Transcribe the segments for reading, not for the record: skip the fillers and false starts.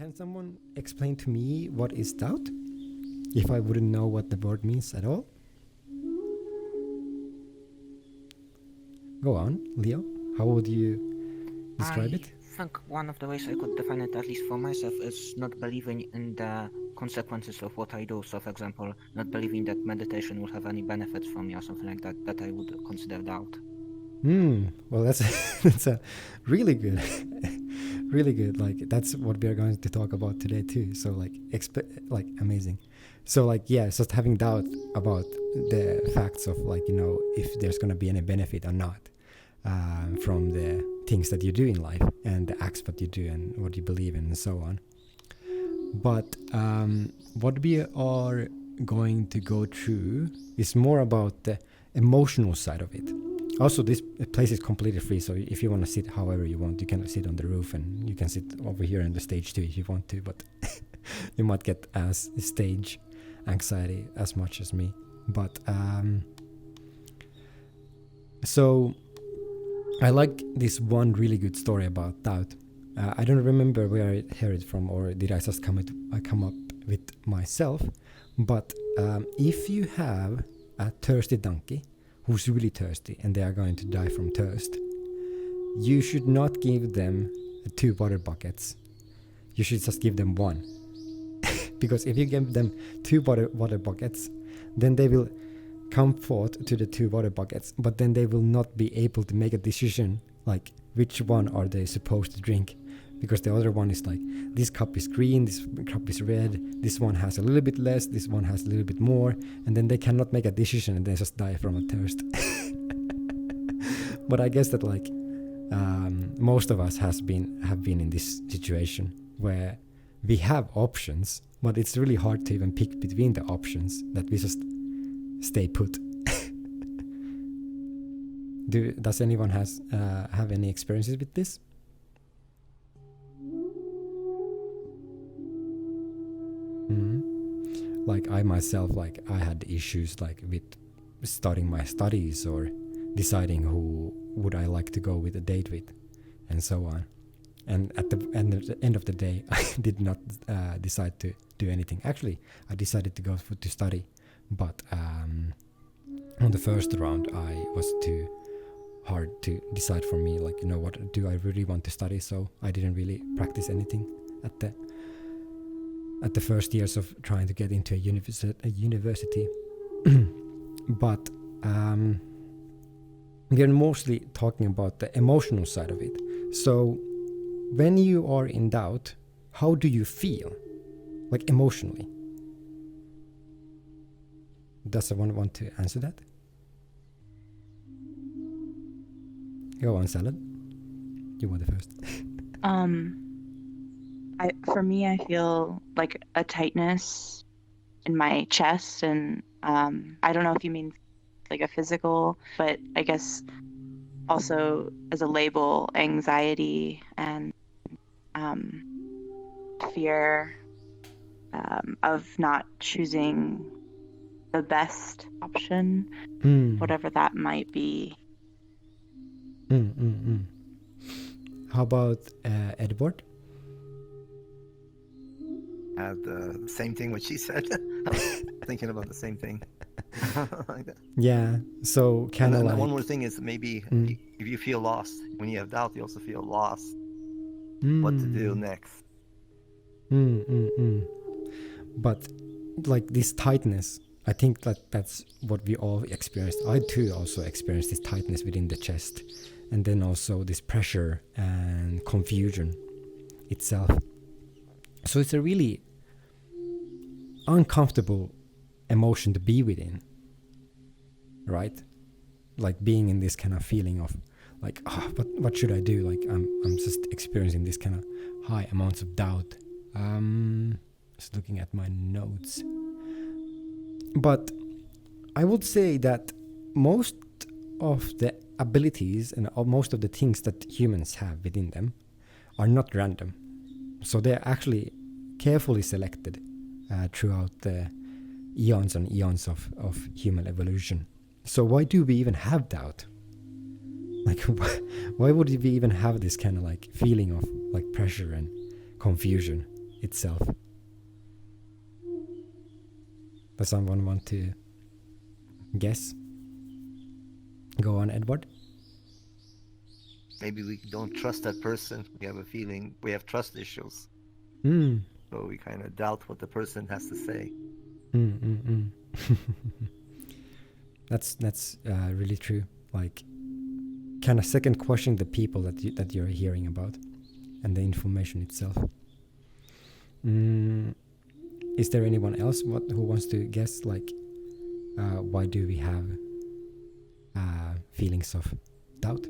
Can someone explain to me what is doubt? If I wouldn't know what the word means at all? Go on, Leo. How would you describe it? I think one of the ways I could define it, at least for myself, is not believing in the consequences of what I do. So, for example, not believing that meditation will have any benefits for me or something like that, that I would consider doubt. Well, that's that's a really good, really good. Like that's what we are going to talk about today too. So like, amazing. So like, yeah, just having doubt about the facts of like, if there's gonna be any benefit or not from the things that you do in life and the acts that you do and what you believe in and so on. But what we are going to go through is more about the emotional side of it. Also, this place is completely free, so if you want to sit however you want, you can sit on the roof and you can sit over here on the stage too if you want to, but you might get as stage anxiety as much as me. But so I like this one really good story about doubt. I don't remember where I heard it from, or did I just come up with myself, but if you have a thirsty donkey who's really thirsty and they are going to die from thirst, you should not give them 2 water buckets. You should just give them 1. Because if you give them 2 water buckets, then they will come forth to the 2 water buckets, but then they will not be able to make a decision like which one are they supposed to drink, because the other one is like, this cup is green, this cup is red, this one has a little bit less, this one has a little bit more, and then they cannot make a decision and they just die from a thirst. But I guess that like most of us have been in this situation where we have options, but it's really hard to even pick between the options, that we just stay put. Does anyone have any experiences with this? Like I myself, like I had issues like with starting my studies or deciding who would I like to go with a date with, and so on. And at the end of the day, I did not decide to do anything. Actually, I decided to go to study, but on the first round, I was too hard to decide for me. Like, what do I really want to study? So I didn't really practice anything at the first years of trying to get into a university. But we are mostly talking about the emotional side of it. So when you are in doubt, how do you feel? Like emotionally? Does someone want to answer that? Go on, Salad. You want the first. For me, I feel like a tightness in my chest, and I don't know if you mean like a physical, but I guess also as a label, anxiety and fear of not choosing the best option, whatever that might be. How about Edward? The same thing what she said. I was thinking about the same thing. Like that. Yeah, so kind of like... One more thing is maybe if you feel lost, when you have doubt, you also feel lost. What to do next. But like this tightness, I think that's what we all experienced. I too also experienced this tightness within the chest, and then also this pressure and confusion itself. So it's a really uncomfortable emotion to be within, right? Like being in this kind of feeling of like, what should I do? Like I'm just experiencing this kind of high amounts of doubt. Just looking at my notes. But I would say that most of the abilities and most of the things that humans have within them are not random. So they're actually carefully selected throughout the eons and eons of human evolution. So why do we even have doubt? Like, why would we even have this kind of like feeling of like pressure and confusion? itself. Does someone want to guess? Go on, Edward. Maybe we don't trust that person. We have a feeling we have trust issues. So we kind of doubt what the person has to say. That's really true. Like, kind of second questioning the people that you're hearing about, and the information itself. Is there anyone else who wants to guess? Like, why do we have feelings of doubt?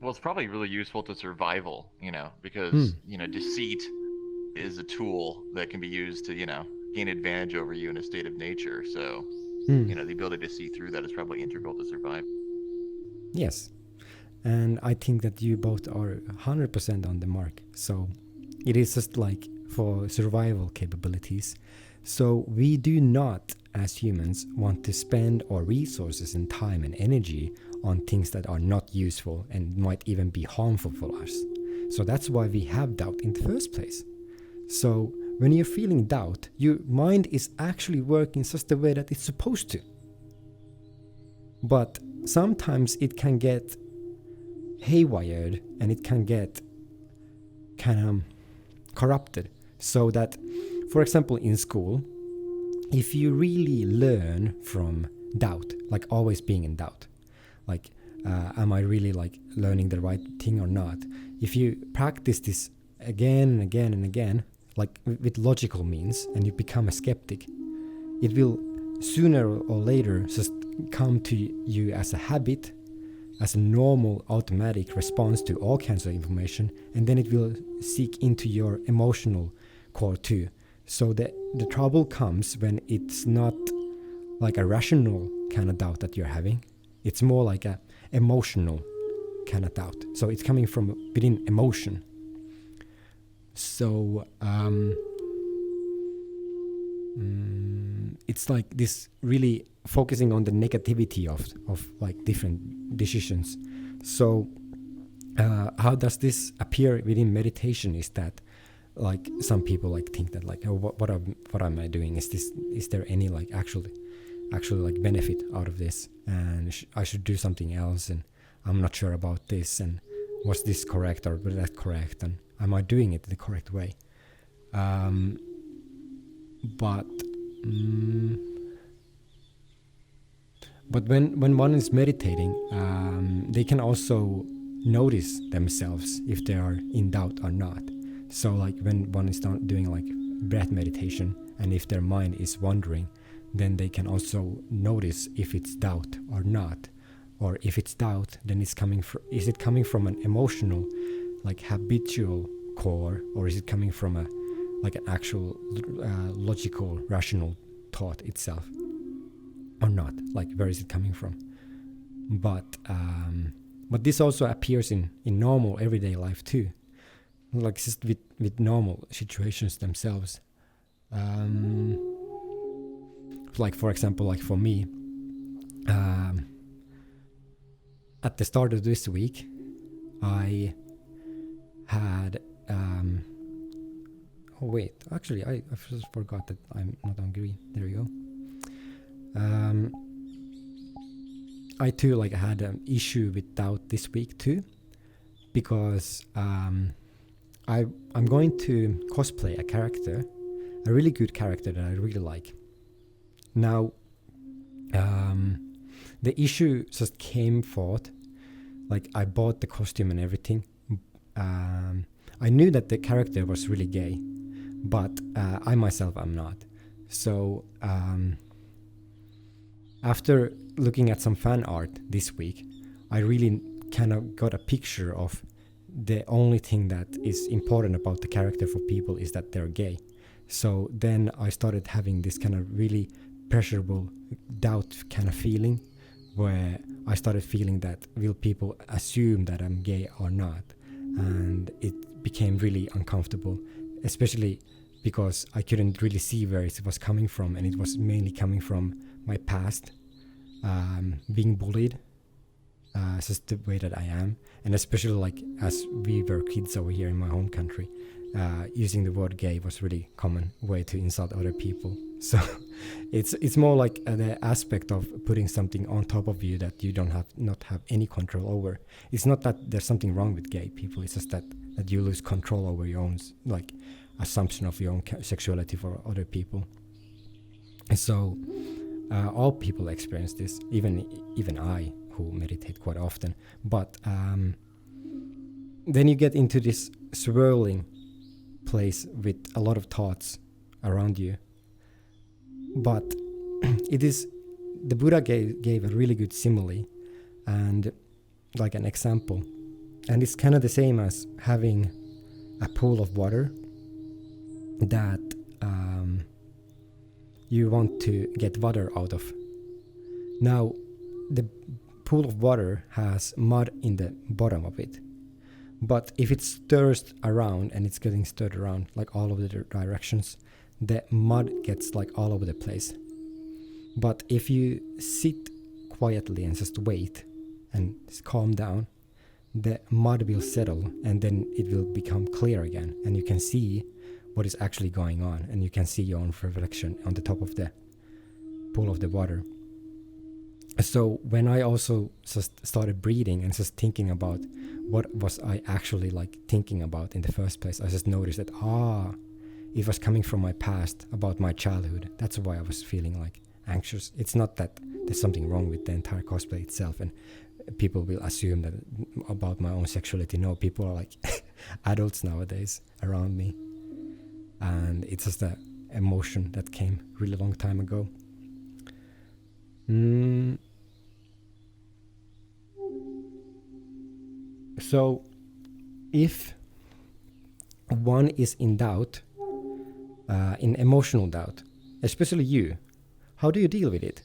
Well, it's probably really useful to survival, because, deceit is a tool that can be used to, gain advantage over you in a state of nature. So, the ability to see through that is probably integral to survive. Yes. And I think that you both are 100% on the mark. So it is just like for survival capabilities. So we do not, as humans, want to spend our resources and time and energy on things that are not useful and might even be harmful for us. So that's why we have doubt in the first place. So when you're feeling doubt, your mind is actually working just the way that it's supposed to. But sometimes it can get haywired and it can get kind of corrupted. So that, for example, in school, if you really learn from doubt, like always being in doubt, like, am I really like learning the right thing or not? If you practice this again and again and again, like with logical means, and you become a skeptic, it will sooner or later just come to you as a habit, as a normal automatic response to all kinds of information, and then it will seek into your emotional core too. So the trouble comes when it's not like a rational kind of doubt that you're having. It's more like a emotional kind of doubt. So it's coming from within emotion. So it's like this really focusing on the negativity of like different decisions. So how does this appear within meditation is that like some people like think that like, oh, what am I doing? Is there any like actually like benefit out of this, and I should do something else, and I'm not sure about this, and was this correct or was that correct, and am I doing it the correct way? But when one is meditating, they can also notice themselves if they are in doubt or not. So like when one is doing like breath meditation, and if their mind is wandering, then they can also notice if it's doubt or not. Or if it's doubt, then is it coming from an emotional, like habitual core, or is it coming from an actual logical, rational thought itself, or not? Like where is it coming from? But this also appears in normal everyday life too, like just with normal situations themselves. Like for example, like for me, at the start of this week, I had oh wait, actually I just forgot that I'm not on green. There we go. I too like had an issue with doubt this week too, because I'm going to cosplay a character, a really good character that I really like. Now, the issue just came forth, like I bought the costume and everything. I knew that the character was really gay, but I myself am not. So after looking at some fan art this week, I really kind of got a picture of the only thing that is important about the character for people is that they're gay. So then I started having this kind of really pleasurable doubt kind of feeling, where I started feeling that will people assume that I'm gay or not, and it became really uncomfortable, especially because I couldn't really see where it was coming from, and it was mainly coming from my past, being bullied just the way that I am. And especially like as we were kids over here in my home country, using the word gay was really common way to insult other people. So it's more like the aspect of putting something on top of you that you not have any control over. It's not that there's something wrong with gay people. It's just that you lose control over your own like assumption of your own sexuality for other people. And so all people experience this, even I, who meditate quite often. But then you get into this swirling place with a lot of thoughts around you. But it is, the Buddha gave a really good simile and like an example. And it's kind of the same as having a pool of water that you want to get water out of. Now, the pool of water has mud in the bottom of it. But if it stirs around and it's getting stirred around like all over the directions, the mud gets like all over the place. But if you sit quietly and just wait and just calm down, the mud will settle and then it will become clear again, and you can see what is actually going on, and you can see your own reflection on the top of the pool of the water. So when I also just started breathing and just thinking about what was I actually like thinking about in the first place, I just noticed that it was coming from my past, about my childhood. That's why I was feeling like anxious. It's not that there's something wrong with the entire cosplay itself and people will assume that about my own sexuality. No, people are like adults nowadays around me, and it's just an emotion that came really long time ago. So if one is in doubt, in emotional doubt, especially you, how do you deal with it?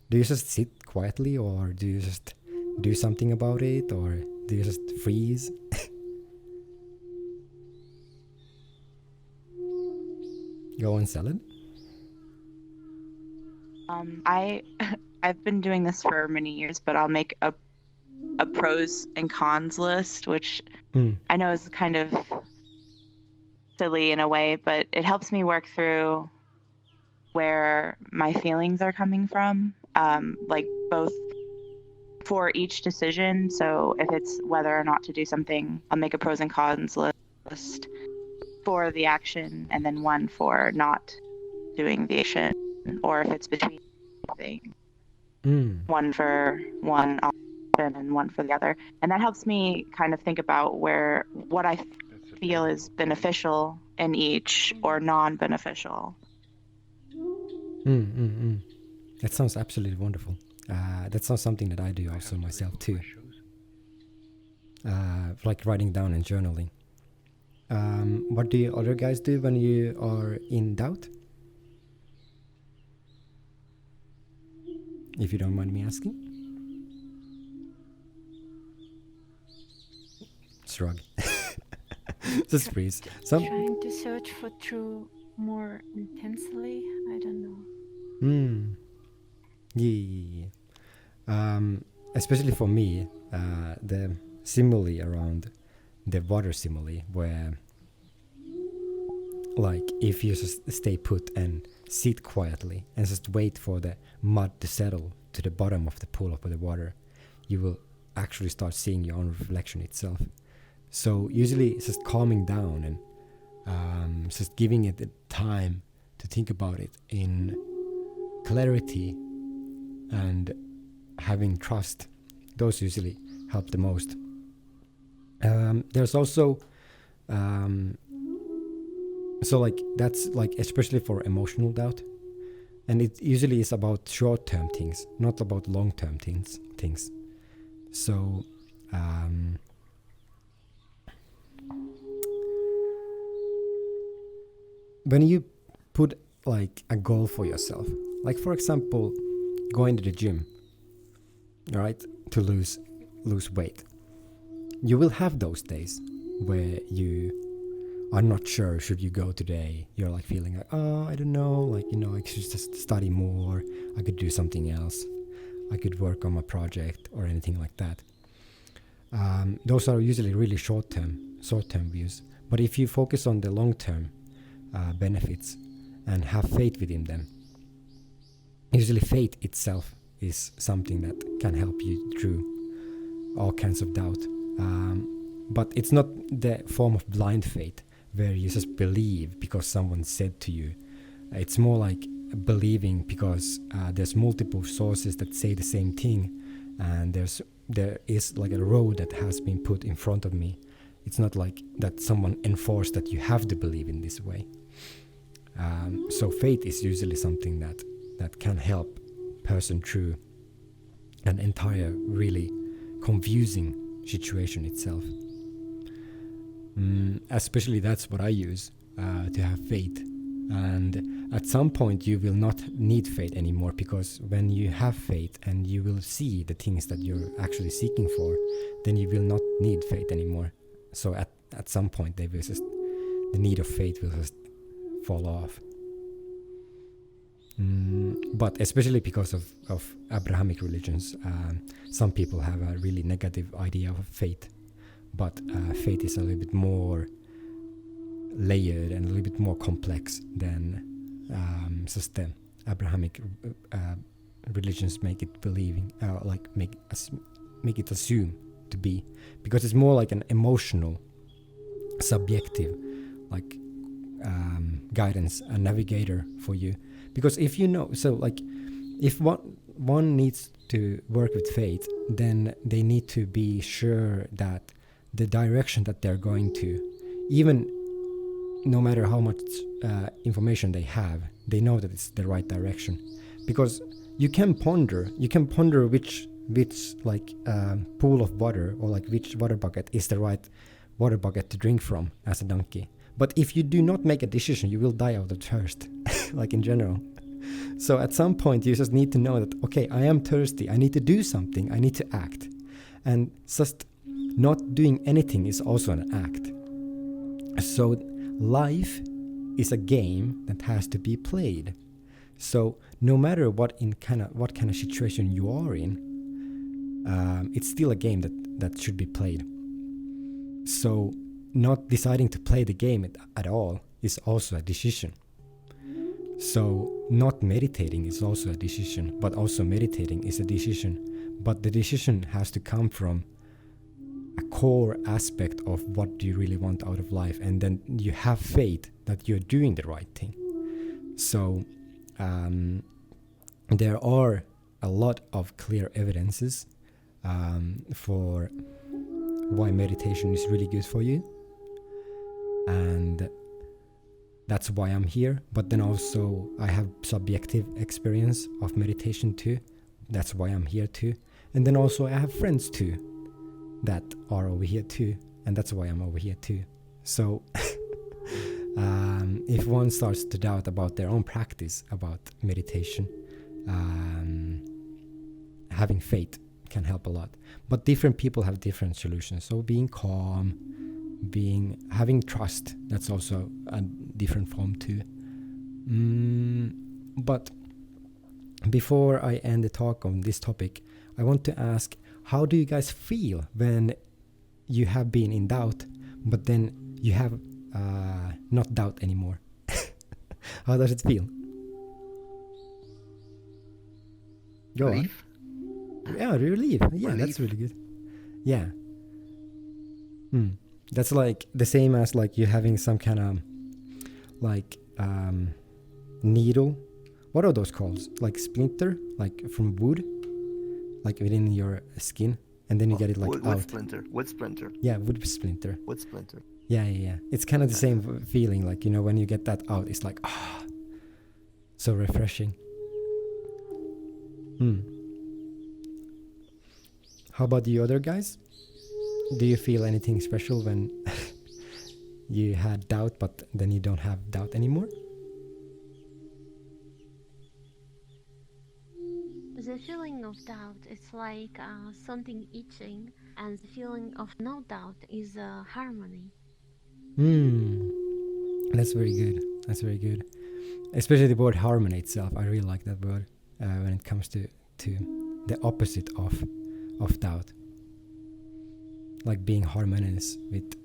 Do you just sit quietly, or do you just do something about it, or do you just freeze? Go on, salad. I've been doing this for many years, but I'll make a pros and cons list, which I know is kind of silly in a way, but it helps me work through where my feelings are coming from, like both for each decision. So if it's whether or not to do something, I'll make a pros and cons list for the action, and then one for not doing the action, or if it's between things, one for one option and one for the other. And that helps me kind of think about what I feel is beneficial in each or non-beneficial. That sounds absolutely wonderful. That sounds something that I do also myself too. Like writing down and journaling. What do you other guys do when you are in doubt? If you don't mind me asking. Shrug. Just freeze. Trying to search for truth more intensely. I don't know. Yeah. Especially for me, the simile around the water simile, where like if you just stay put and sit quietly and just wait for the mud to settle to the bottom of the pool of the water, you will actually start seeing your own reflection itself. So usually it's just calming down and just giving it the time to think about it in clarity and having trust. Those usually help the most. There's also so like that's like especially for emotional doubt, and it usually is about short-term things, not about long-term things. So when you put like a goal for yourself, like for example going to the gym, right, to lose weight, you will have those days where you are not sure should you go today. You're like feeling like, I don't know, like, I should just study more, I could do something else. I could work on my project or anything like that. Those are usually really short-term views. But if you focus on the long-term benefits and have faith within them, usually faith itself is something that can help you through all kinds of doubt. But it's not the form of blind faith where you just believe because someone said to you. It's more like believing because there's multiple sources that say the same thing, and there is like a road that has been put in front of me. It's not like that someone enforced that you have to believe in this way. So faith is usually something that can help person through an entire really confusing situation itself. Especially that's what I use to have faith. And at some point you will not need faith anymore, because when you have faith and you will see the things that you're actually seeking for, then you will not need faith anymore. So at some point the need of faith will just fall off. But especially because of Abrahamic religions, some people have a really negative idea of faith. But faith is a little bit more layered and a little bit more complex than just the Abrahamic religions make it believing, make it assume to be, because it's more like an emotional, subjective, like guidance, a navigator for you. Because if you know, so like if one needs to work with faith, then they need to be sure that the direction that they're going to, even no matter how much information they have, they know that it's the right direction. Because you can ponder which like pool of water, or like which water bucket is the right water bucket to drink from as a donkey. But if you do not make a decision, you will die of the thirst, like in general. So at some point you just need to know that, okay, I am thirsty, I need to do something, I need to act. And just not doing anything is also an act. So life is a game that has to be played. So no matter what kind of situation you are in, it's still a game that should be played. So not deciding to play the game at all is also a decision. So not meditating is also a decision, but also meditating is a decision. But the decision has to come from a core aspect of what do you really want out of life, and then you have faith that you're doing the right thing. So there are a lot of clear evidences for why meditation is really good for you, and that's why I'm here. But then also I have subjective experience of meditation too. That's why I'm here too. And then also I have friends too that are over here too, and that's why I'm over here too. So if one starts to doubt about their own practice about meditation, having faith can help a lot. But different people have different solutions. So being calm, having trust, that's also a different form too. But before I end the talk on this topic, I want to ask, how do you guys feel when you have been in doubt, but then you have not doubt anymore? How does it feel? Go Relief. on. Yeah, relief. Yeah, Relief. That's really good. Yeah. That's like the same as like you having some kind of like needle. What are those called? Like splinter, like from wood, like within your skin, and then you get it like wood out. splinter. Yeah, wood splinter. Wood splinter. Yeah. It's kind of the same feeling, like, you know, when you get that out, it's like, so refreshing. How about you other guys? Do you feel anything special when you had doubt, but then you don't have doubt anymore? The feeling of doubt, it's like something itching, and the feeling of no doubt is harmony. That's very good. Especially the word harmony itself. I really like that word when it comes to the opposite of doubt, like being harmonious with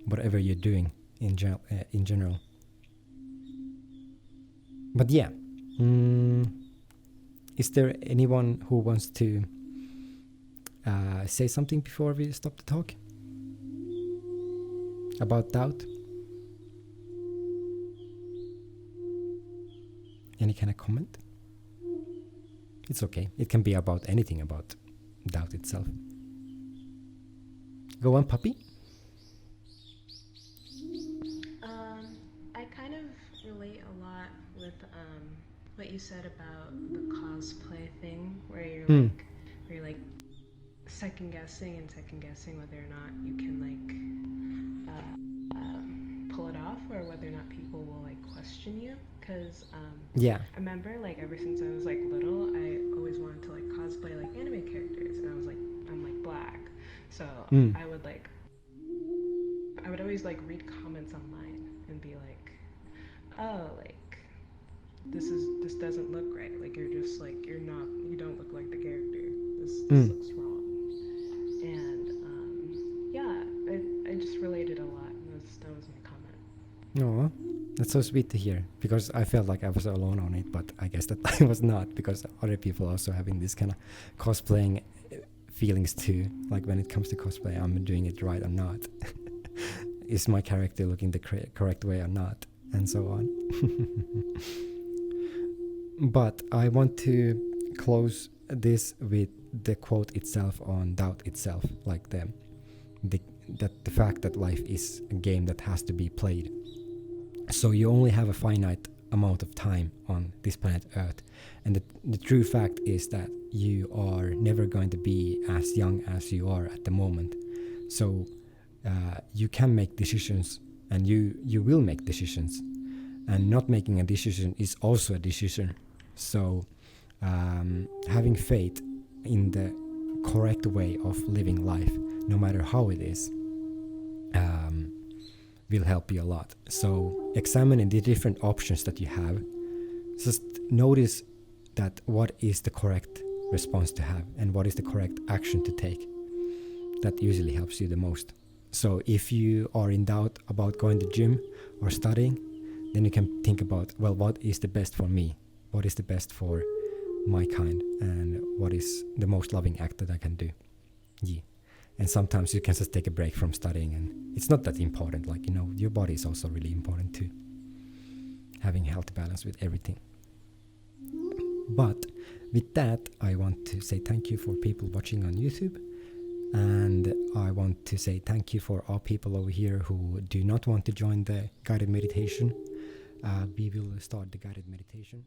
whatever you're doing in general. But yeah, is there anyone who wants to say something before we stop the talk about doubt? Any kind of comment? It's okay. It can be about anything about doubt itself. Go on, puppy. I kind of relate a lot with what you said about the cosplay thing, where you're like second guessing whether or not you can pull it off, or whether or not people will like question you. Because I remember like ever since I was like little, I always wanted to like cosplay like anime characters, and I'm like black, so I would always like read comments online and be like, oh, like this doesn't look right, like you're just like you don't look like the character, this looks wrong. And I just related a lot. That was my comment. Oh, that's so sweet to hear, because I felt like I was alone on it, but I guess that I was not, because other people also having this kind of cosplaying feelings too, like when it comes to cosplay, I'm doing it right or not. Is my character looking the correct way or not, and so on. But I want to close this with the quote itself on doubt itself, like the fact that life is a game that has to be played. So you only have a finite amount of time on this planet Earth, and the true fact is that you are never going to be as young as you are at the moment. So you can make decisions, and you will make decisions, and not making a decision is also a decision. So having faith in the correct way of living life, no matter how it is, will help you a lot. So examining the different options that you have, just notice that what is the correct response to have and what is the correct action to take. That usually helps you the most. So if you are in doubt about going to the gym or studying, then you can think about, well, what is the best for me? What is the best for my kind? And what is the most loving act that I can do? Yeah. And sometimes you can just take a break from studying, and it's not that important. Like, your body is also really important too. Having healthy balance with everything. But with that, I want to say thank you for people watching on YouTube. And I want to say thank you for all people over here who do not want to join the guided meditation. We will start the guided meditation.